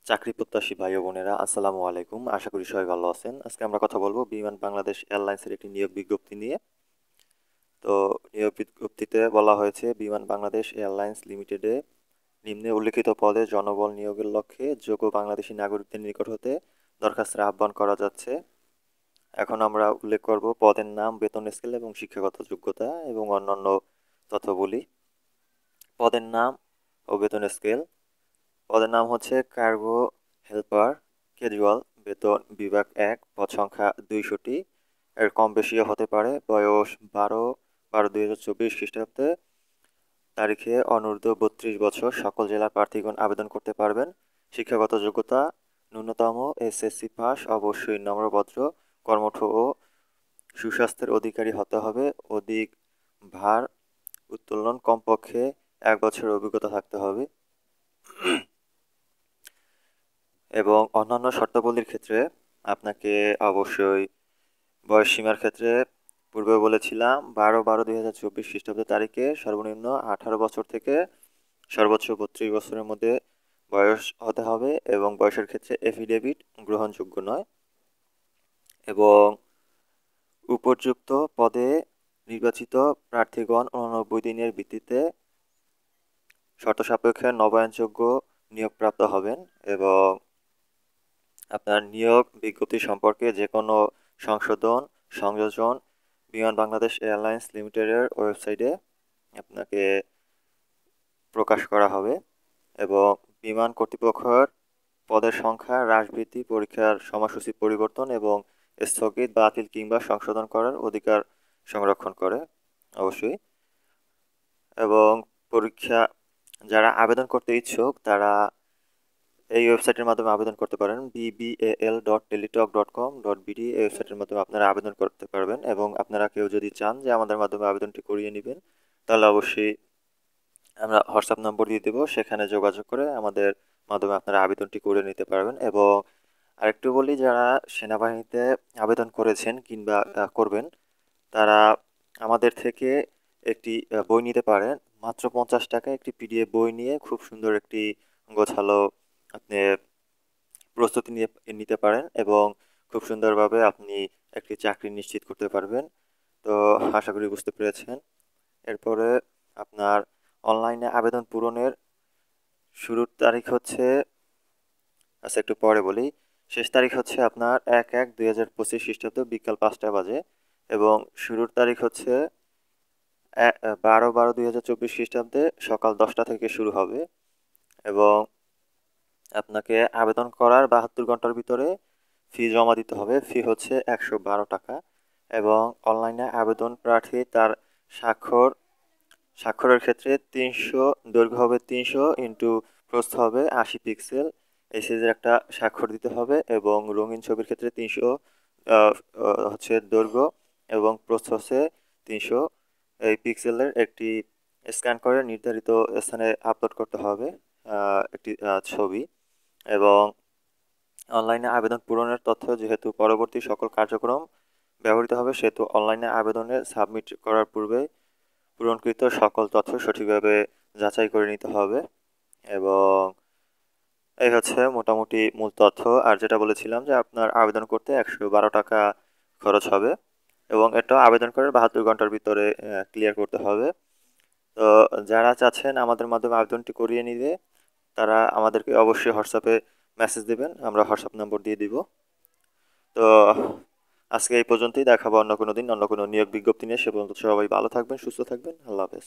চাকরি প্রত্যাশী ভাই ও বোনেরা, আসসালামু আলাইকুম। আশা করি সবাই ভালো আছেন। আজকে আমরা কথা বলবো বিমান বাংলাদেশ এয়ারলাইন্সের একটি নিয়োগ বিজ্ঞপ্তি নিয়ে। তো নিয়োগ বিজ্ঞপ্তিতে বলা হয়েছে, বিমান বাংলাদেশ এয়ারলাইন্স লিমিটেডে নিম্নে উল্লেখিত পদে জনবল নিয়োগের লক্ষ্যে যোগ্য বাংলাদেশী নাগরিকদের নিকট হতে দরখাস্তের আহ্বান করা যাচ্ছে। এখন আমরা উল্লেখ করব পদের নাম, বেতন স্কেল এবং শিক্ষাগত যোগ্যতা এবং অন্যান্য তথ্যগুলি। পদের নাম ও বেতন স্কেল। পদের নাম হচ্ছে কার্গো হেল্পার ক্যাজুয়াল, বেতন বিভাগ ১, পদ সংখ্যা ২০০টি। এর কম বেশিও হতে পারে। বয়স ১২/১২/২০২৪ খ্রিস্টাব্দে, তারিখে অনূর্ধ্ব ৩২ বছর। সকল জেলার প্রার্থীগণ আবেদন করতে পারবেন। শিক্ষাগত যোগ্যতা ন্যূনতম এসএসসি পাস, অবশ্যই নম্রভদ্র, কর্মঠ ও সুস্বাস্থ্যের অধিকারী হতে হবে। অধিক ভার উত্তোলন কমপক্ষে ১ বছরের অভিজ্ঞতা থাকতে হবে। এবং অন্যান্য শর্তাবলীর ক্ষেত্রে আপনাকে অবশ্যই বয়সসীমার ক্ষেত্রে পূর্বে বলেছিলাম ১২/১২/২০২৪ খ্রিস্টাব্দ তারিখে সর্বনিম্ন ১৮ বছর থেকে সর্বোচ্চ ৩২ বছরের মধ্যে বয়স হতে হবে এবং বয়সের ক্ষেত্রে এফিডেভিট গ্রহণযোগ্য নয়। এবং উপযুক্ত পদে নির্বাচিত প্রার্থীগণ ৮৯ দিনের ভিত্তিতে শর্ত সাপেক্ষে নবায়নযোগ্য নিয়োগপ্রাপ্ত হবেন। এবং আপনার নিয়োগ বিজ্ঞপ্তি সম্পর্কে যে কোনো সংশোধন, সংযোজন বিমান বাংলাদেশ এয়ারলাইন্স লিমিটেডের ওয়েবসাইটে আপনাকে প্রকাশ করা হবে। এবং বিমান কর্তৃপক্ষের পদের সংখ্যা হ্রাস বৃদ্ধি, পরীক্ষার সময়সূচি পরিবর্তন এবং স্থগিত, বাতিল কিংবা সংশোধন করার অধিকার সংরক্ষণ করে অবশ্যই। এবং পরীক্ষা যারা আবেদন করতে ইচ্ছুক তারা এই ওয়েবসাইটের মাধ্যমে আবেদন করতে পারেন। bbal.teletalk.com.bd এই ওয়েবসাইটের মাধ্যমে আপনারা আবেদন করতে পারবেন। এবং আপনারা কেউ যদি চান যে আমাদের মাধ্যমে আবেদনটি করিয়ে নেবেন, তাহলে অবশ্যই আমরা হোয়াটসঅ্যাপ নম্বর দিয়ে দেবো, সেখানে যোগাযোগ করে আমাদের মাধ্যমে আপনারা আবেদনটি করে নিতে পারবেন। এবং আরেকটু বলি, যারা সেনাবাহিনীতে আবেদন করেছেন কিংবা করবেন, তারা আমাদের থেকে একটি বই নিতে পারেন। মাত্র 50 টাকায় একটি পিডিএফ বই নিয়ে খুব সুন্দর একটি গোছালো আপনি প্রস্তুতি নিয়ে নিতে পারেন এবং খুব সুন্দরভাবে আপনি একটি চাকরি নিশ্চিত করতে পারবেন। তো আশা করি বুঝতে পেরেছেন। এরপরে আপনার অনলাইনে আবেদন পূরণের শুরুর তারিখ হচ্ছে, আচ্ছা একটু পরে বলি, শেষ তারিখ হচ্ছে আপনার ১/১/২০২৫ খ্রিস্টাব্দ বিকাল ৫টা বাজে। এবং শুরুর তারিখ হচ্ছে ১২/১২/২০২৪ খ্রিস্টাব্দে সকাল 10টা থেকে শুরু হবে। এবং আপনাকে আবেদন করার ৭২ ঘন্টার ভিতরে ফি জমা দিতে হবে। ফি হচ্ছে ১১২ টাকা। এবং অনলাইনে আবেদন প্রার্থী তার স্বাক্ষরের ক্ষেত্রে ৩০০, দৈর্ঘ্য হবে ৩০০ ইন্টু প্রস্থ হবে ৮০ পিক্সেল, এই সাইজের একটা স্বাক্ষর দিতে হবে। এবং রঙিন ছবির ক্ষেত্রে ৩০০ হচ্ছে দৈর্ঘ্য এবং প্রস্থ হচ্ছে ৩০০ এই পিক্সেলের একটি স্ক্যান করে নির্ধারিত স্থানে আপলোড করতে হবে একটি ছবি। এবং অনলাইনে আবেদন পূরণের তথ্য যেহেতু পরবর্তী সকল কার্যক্রম ব্যবহৃত হবে, সেহেতু অনলাইনে আবেদনে সাবমিট করার পূর্বে পূরণকৃত সকল তথ্য সঠিকভাবে যাচাই করে নিতে হবে। এবং এই হচ্ছে মোটামুটি মূল তথ্য। আর যেটা বলেছিলাম যে আপনার আবেদন করতে ১১২ টাকা খরচ হবে এবং এটা আবেদন করে ৭২ ঘন্টার ভিতরে ক্লিয়ার করতে হবে। তো যারা চাচ্ছেন আমাদের মাধ্যমে আবেদনটি করিয়ে নিতে, তারা আমাদেরকে অবশ্যই হোয়াটসঅ্যাপে মেসেজ দেবেন, আমরা হোয়াটসঅ্যাপ নম্বর দিয়ে দিব। তো আজকে এই পর্যন্তই, দেখাবো অন্য কোনো দিন অন্য কোনো নিয়োগ বিজ্ঞপ্তি নিয়ে। সে পর্যন্ত সবাই ভালো থাকবেন, সুস্থ থাকবেন। আল্লাহ হাফেজ।